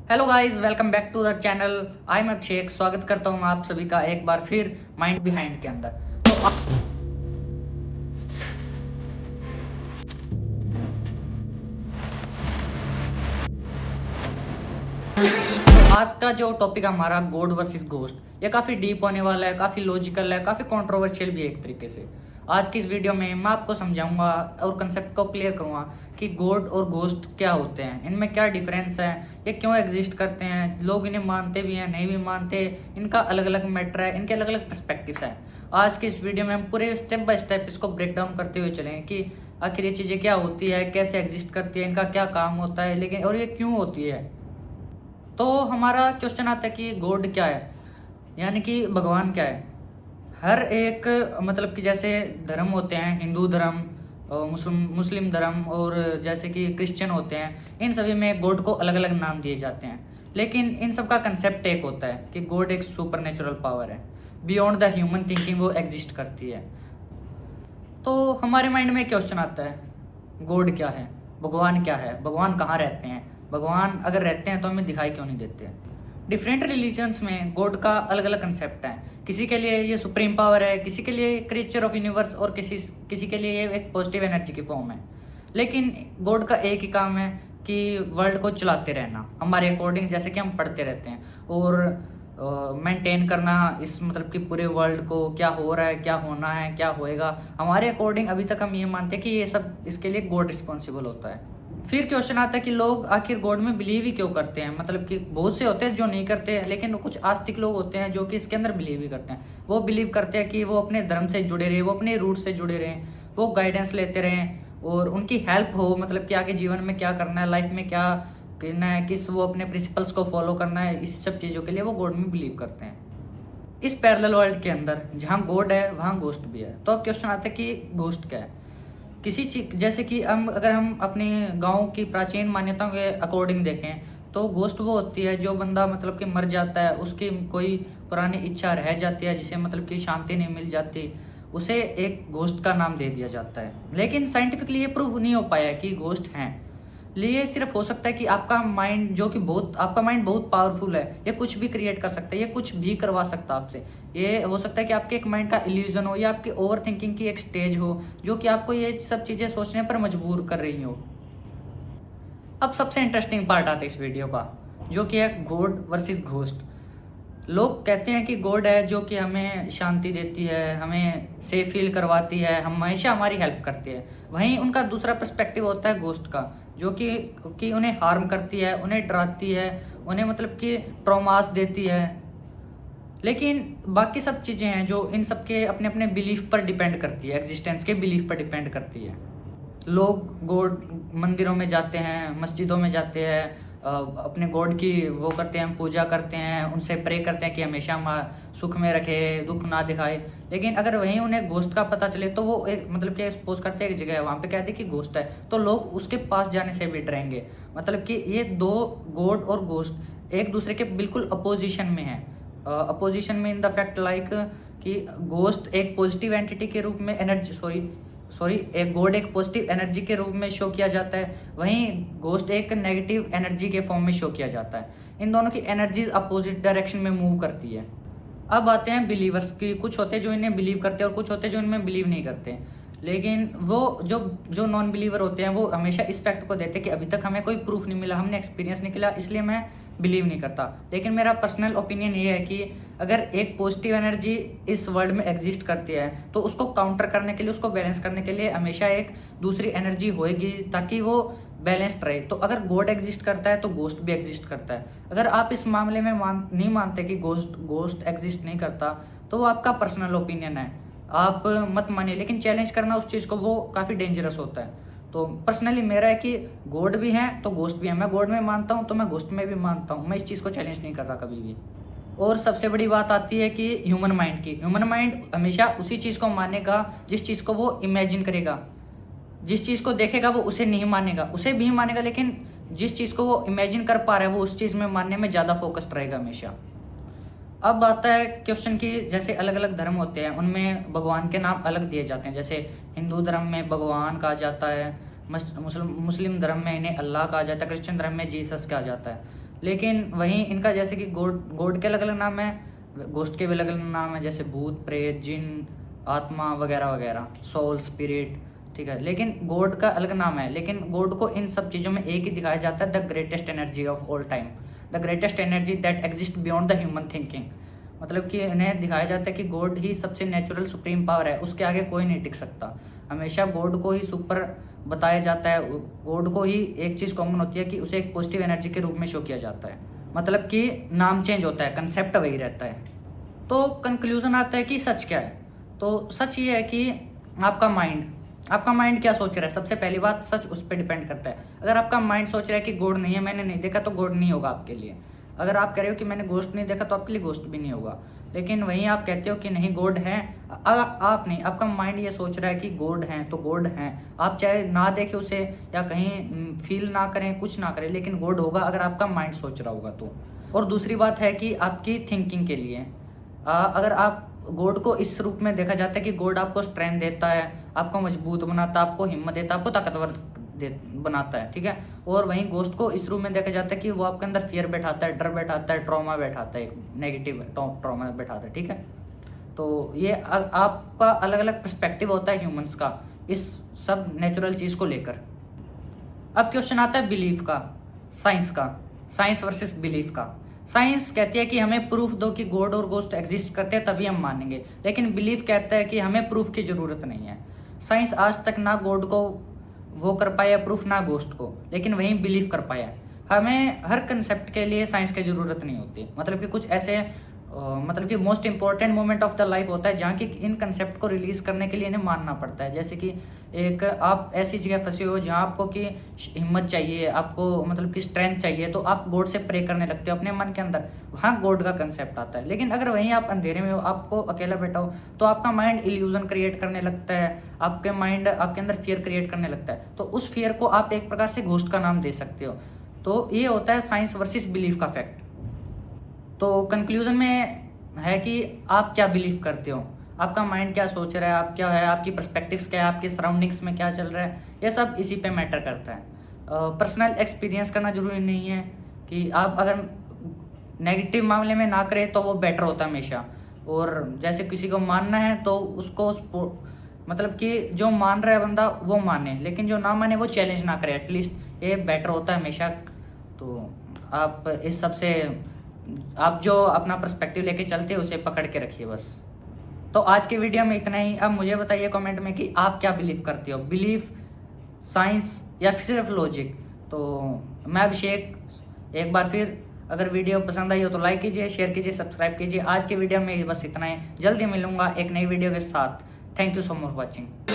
Hello guys, welcome back to the channel. I am Abhishek. स्वागत करता हूँ आप सभी का एक बार फिर माइंड बिहाइंड के अंदर। तो आज का जो टॉपिक है हमारा गॉड वर्सेस घोस्ट, ये काफ़ी डीप होने वाला है, काफ़ी लॉजिकल है, काफ़ी कंट्रोवर्शियल भी है एक तरीके से। आज की इस वीडियो में मैं आपको समझाऊंगा और कंसेप्ट को क्लियर करूंगा कि गॉड और घोस्ट क्या होते हैं, इनमें क्या डिफरेंस है, ये क्यों एग्जिस्ट करते हैं, लोग इन्हें मानते भी हैं नहीं भी मानते, इनका अलग अलग मैटर है, इनके अलग अलग पर्सपेक्टिव्स हैं। आज की इस वीडियो में हम पूरे स्टेप बाय स्टेप इसको ब्रेक डाउन करते हुए चलेंगे कि आखिर ये चीज़ें क्या होती है, कैसे एग्जिस्ट करती है, इनका क्या काम होता है, लेकिन और ये क्यों होती है। तो हमारा क्वेश्चन आता है कि गॉड क्या है, यानी कि भगवान क्या है। हर एक मतलब कि जैसे धर्म होते हैं, हिंदू धर्म और मुस्लिम धर्म और जैसे कि क्रिश्चियन होते हैं, इन सभी में गॉड को अलग अलग नाम दिए जाते हैं, लेकिन इन सब का कंसेप्ट एक होता है कि गॉड एक सुपर नेचुरल पावर है, बियॉन्ड द ह्यूमन थिंकिंग वो एग्जिस्ट करती है। तो हमारे माइंड में क्वेश्चन आता है, गॉड क्या है, भगवान क्या है, भगवान कहाँ रहते हैं, भगवान अगर रहते हैं तो हमें दिखाई क्यों नहीं देते। डिफरेंट रिलीजन्स में गॉड का अलग अलग कंसेप्ट है। किसी के लिए ये सुप्रीम पावर है, किसी के लिए क्रिएचर ऑफ यूनिवर्स, और किसी के लिए ये एक पॉजिटिव एनर्जी की फॉर्म है। लेकिन गॉड का एक ही काम है कि वर्ल्ड को चलाते रहना हमारे अकॉर्डिंग, जैसे कि हम पढ़ते रहते हैं, और मेंटेन करना इस मतलब कि पूरे वर्ल्ड को क्या हो रहा है, क्या होना है, क्या होएगा, हमारे अकॉर्डिंग अभी तक हम ये मानते हैं कि ये सब इसके लिए गॉड रिस्पॉन्सिबल होता है। फिर क्वेश्चन आता है कि लोग आखिर गॉड में बिलीव ही क्यों करते हैं। मतलब कि बहुत से होते हैं जो नहीं करते हैं, लेकिन कुछ आस्तिक लोग होते हैं जो कि इसके अंदर बिलीव ही करते हैं। वो बिलीव करते हैं कि वो अपने धर्म से जुड़े रहे, वो अपने रूट से जुड़े रहें, वो गाइडेंस लेते रहें और उनकी हेल्प हो, मतलब कि आगे जीवन में क्या करना है, लाइफ में क्या करना है, किस वो अपने प्रिंसिपल्स को फॉलो करना है, इस सब चीज़ों के लिए वो गॉड में बिलीव करते हैं। इस पैरेलल वर्ल्ड के अंदर जहाँ गॉड है वहाँ घोस्ट भी है। तो अब क्वेश्चन आता है कि घोस्ट क्या है। किसी चीज जैसे कि अगर हम अपने गांव की प्राचीन मान्यताओं के अकॉर्डिंग देखें तो घोस्ट वो होती है जो बंदा मतलब कि मर जाता है, उसकी कोई पुरानी इच्छा रह जाती है जिसे मतलब कि शांति नहीं मिल जाती, उसे एक घोस्ट का नाम दे दिया जाता है। लेकिन साइंटिफिकली ये प्रूव नहीं हो पाया कि घोस्ट हैं। लिए सिर्फ हो सकता है कि आपका माइंड जो कि बहुत आपका माइंड बहुत पावरफुल है, ये कुछ भी क्रिएट कर सकता है, ये कुछ भी करवा सकता है आपसे। ये हो सकता है कि आपके एक माइंड का इल्यूजन हो या आपकी ओवर थिंकिंग की एक स्टेज हो जो कि आपको ये सब चीज़ें सोचने पर मजबूर कर रही हो। अब सबसे इंटरेस्टिंग पार्ट आता है इस वीडियो का, जो कि है गॉड वर्सेस घोस्ट। लोग कहते हैं कि गॉड है जो कि हमें शांति देती है, हमें सेफ फील करवाती है, हमेशा हमारी हेल्प करती है। वहीं उनका दूसरा पर्सपेक्टिव होता है घोस्ट का, जो कि उन्हें हार्म करती है, उन्हें डराती है, उन्हें मतलब कि ट्रॉमास देती है। लेकिन बाकी सब चीज़ें हैं जो इन सब के अपने अपने बिलीफ पर डिपेंड करती है, एग्जिस्टेंस के बिलीफ पर डिपेंड करती है। लोग गॉड मंदिरों में जाते हैं, मस्जिदों में जाते हैं, अपने गॉड की वो करते हैं, पूजा करते हैं, उनसे प्रे करते हैं कि हमेशा हम सुख में रखे, दुख ना दिखाए। लेकिन अगर वहीं उन्हें घोस्ट का पता चले तो वो एक मतलब कि सपोज करते हैं एक जगह है, वहाँ पे कहते हैं कि घोस्ट है, तो लोग उसके पास जाने से भी डरेंगे। मतलब कि ये दो, गॉड और घोस्ट, एक दूसरे के बिल्कुल अपोजिशन में है। अपोजिशन में इन द फैक्ट लाइक कि घोस्ट एक पॉजिटिव एंटिटी के रूप में एनर्जी सॉरी एक गॉड एक पॉजिटिव एनर्जी के रूप में शो किया जाता है, वहीं घोस्ट एक नेगेटिव एनर्जी के फॉर्म में शो किया जाता है। इन दोनों की एनर्जीज अपोजिट डायरेक्शन में मूव करती है। अब आते हैं बिलीवर्स की। कुछ होते हैं जो इन्हें बिलीव करते हैं और कुछ होते हैं जो इनमें बिलीव नहीं करते। लेकिन वो जो जो नॉन बिलीवर होते हैं वो हमेशा इस फैक्ट को देते हैं कि अभी तक हमें कोई प्रूफ नहीं मिला, हमने एक्सपीरियंस नहीं किया, इसलिए मैं बिलीव नहीं करता। लेकिन मेरा पर्सनल ओपिनियन ये है कि अगर एक पॉजिटिव एनर्जी इस वर्ल्ड में एग्जिस्ट करती है तो उसको काउंटर करने के लिए, उसको बैलेंस करने के लिए हमेशा एक दूसरी एनर्जी होएगी ताकि वो बैलेंस्ड रहे। तो अगर गॉड एग्जिस्ट करता है तो घोस्ट भी एग्जिस्ट करता है। अगर आप इस मामले में नहीं मानते कि घोस्ट एग्जिस्ट नहीं करता तो वो आपका पर्सनल ओपिनियन है, आप मत मानिए। लेकिन चैलेंज करना उस चीज़ को वो काफ़ी डेंजरस होता है। तो पर्सनली मेरा है कि गॉड भी हैं तो घोस्ट भी है। मैं गॉड में मानता हूँ तो मैं घोस्ट में भी मानता हूँ, मैं इस चीज़ को चैलेंज नहीं कर रहा कभी भी। और सबसे बड़ी बात आती है कि ह्यूमन माइंड की। ह्यूमन माइंड हमेशा उसी चीज़ को मानेगा जिस चीज़ को वो इमेजिन करेगा। जिस चीज़ को देखेगा वो उसे नहीं मानेगा, उसे भी मानेगा, लेकिन जिस चीज़ को वो इमेजिन कर पा रहा है वो उस चीज़ में मानने में ज़्यादा फोकस्ड रहेगा हमेशा। अब आता है क्वेश्चन की, जैसे अलग अलग धर्म होते हैं उनमें भगवान के नाम अलग दिए जाते हैं। जैसे हिंदू धर्म में भगवान कहा जाता है, मुस्लिम धर्म में इन्हें अल्लाह कहा जाता है, क्रिश्चियन धर्म में जीसस कहा जाता है। लेकिन वहीं इनका जैसे कि गॉड के अलग अलग नाम है, गोस्ट के भी अलग अलग नाम है, जैसे भूत, प्रेत, जिन, आत्मा वगैरह वगैरह, सोल, स्पिरिट, ठीक है। लेकिन गॉड का अलग नाम है, लेकिन गॉड को इन सब चीज़ों में एक ही दिखाया जाता है, the greatest energy of all time, the greatest energy that exist beyond the human thinking. मतलब कि इन्हें दिखाया जाता है कि गॉड ही सबसे नेचुरल सुप्रीम पावर है, उसके आगे कोई नहीं टिक सकता। हमेशा गॉड को ही सुपर बताया जाता है, गॉड को ही एक चीज़ कॉमन होती है कि उसे एक पॉजिटिव एनर्जी के रूप में शो किया जाता है। मतलब कि नाम चेंज होता है, कंसेप्ट वही रहता है। तो कंक्लूजन आता है कि सच क्या है। तो सच ये है कि आपका माइंड क्या सोच रहा है। सबसे पहली बात, सच उस पर डिपेंड करता है। अगर आपका माइंड सोच रहा है कि गॉड नहीं है, मैंने नहीं देखा, तो गॉड नहीं होगा आपके लिए। अगर आप कह रहे हो कि मैंने गोश्त नहीं देखा, तो आपके लिए गोश्त भी नहीं होगा। लेकिन वहीं आप कहते हो कि नहीं गॉड है, आप नहीं, आपका माइंड ये सोच रहा है कि गॉड हैं तो गॉड हैं। आप चाहे ना देखें उसे या कहीं फील ना करें, कुछ ना करें, लेकिन गॉड होगा अगर आपका माइंड सोच रहा होगा तो। और दूसरी बात है कि आपकी थिंकिंग के लिए, अगर आप गॉड को इस रूप में देखा जाता है कि गॉड आपको स्ट्रेंथ देता है, आपको मजबूत बनाता है, आपको हिम्मत देता है, आपको ताकतवर बनाता है, ठीक है। और वहीं गोस्ट को इस रूप में देखा जाता है कि वो आपके अंदर फियर बैठाता है, डर बैठाता है, ट्रॉमा बैठाता है, एक नेगेटिव ट्रॉमा बैठाता है, ठीक है। तो ये आपका अलग अलग पर्सपेक्टिव होता है ह्यूमंस का इस सब नेचुरल चीज़ को लेकर। अब क्वेश्चन आता है बिलीफ का, साइंस वर्सेस बिलीफ का। साइंस कहती है कि हमें प्रूफ दो कि गॉड और गोस्ट एग्जिस्ट करते हैं तभी हम मानेंगे, लेकिन बिलीफ कहता है कि हमें प्रूफ की ज़रूरत नहीं है। साइंस आज तक ना गॉड को वो कर पाया प्रूफ, ना गोस्ट को, लेकिन वहीं बिलीव कर पाया। हमें हर कंसेप्ट के लिए साइंस की ज़रूरत नहीं होती। मतलब कि कुछ ऐसे मतलब कि most important moment of the life होता है जहाँ की इन कंसेप्ट को रिलीज़ करने के लिए इन्हें मानना पड़ता है। जैसे कि एक आप ऐसी जगह फंसे हो जहाँ आपको कि हिम्मत चाहिए, आपको मतलब कि स्ट्रेंथ चाहिए, तो आप गॉड से प्रे करने लगते हो अपने मन के अंदर, वहाँ गॉड का कंसेप्ट आता है। लेकिन अगर वहीं आप अंधेरे में हो, आपको अकेला बैठा हो, तो आपका माइंड इल्यूजन क्रिएट करने लगता है, आपके माइंड आपके अंदर फियर क्रिएट करने लगता है। तो उस फियर को आप एक प्रकार से घोस्ट का नाम दे सकते हो। तो ये होता है साइंस वर्सेस बिलीफ का फैक्ट। तो कंक्लूजन में है कि आप क्या बिलीव करते हो, आपका माइंड क्या सोच रहा है, आप क्या है, आपकी पर्सपेक्टिव्स क्या है, आपकी सराउंडिंग्स में क्या चल रहा है, ये सब इसी पे मैटर करता है। पर्सनल एक्सपीरियंस करना जरूरी नहीं है कि आप अगर नेगेटिव मामले में ना करें तो वो बेटर होता है हमेशा। और जैसे किसी को मानना है तो उसको मतलब कि जो मान रहा है बंदा वो माने, लेकिन जो ना माने वो चैलेंज ना करे, एटलीस्ट ये बेटर होता है हमेशा। तो आप इस सब से आप जो अपना पर्सपेक्टिव लेके चलते हैं उसे पकड़ के रखिए बस। तो आज के वीडियो में इतना ही। अब मुझे बताइए कमेंट में कि आप क्या बिलीव करते हो, बिलीफ, साइंस या फिर सिर्फ लॉजिक। तो मैं अभिषेक, एक बार फिर अगर वीडियो पसंद आई हो तो लाइक कीजिए, शेयर कीजिए, सब्सक्राइब कीजिए। आज के वीडियो में बस इतना ही, जल्दी मिलूंगा एक नई वीडियो के साथ। Thank you so much for watching.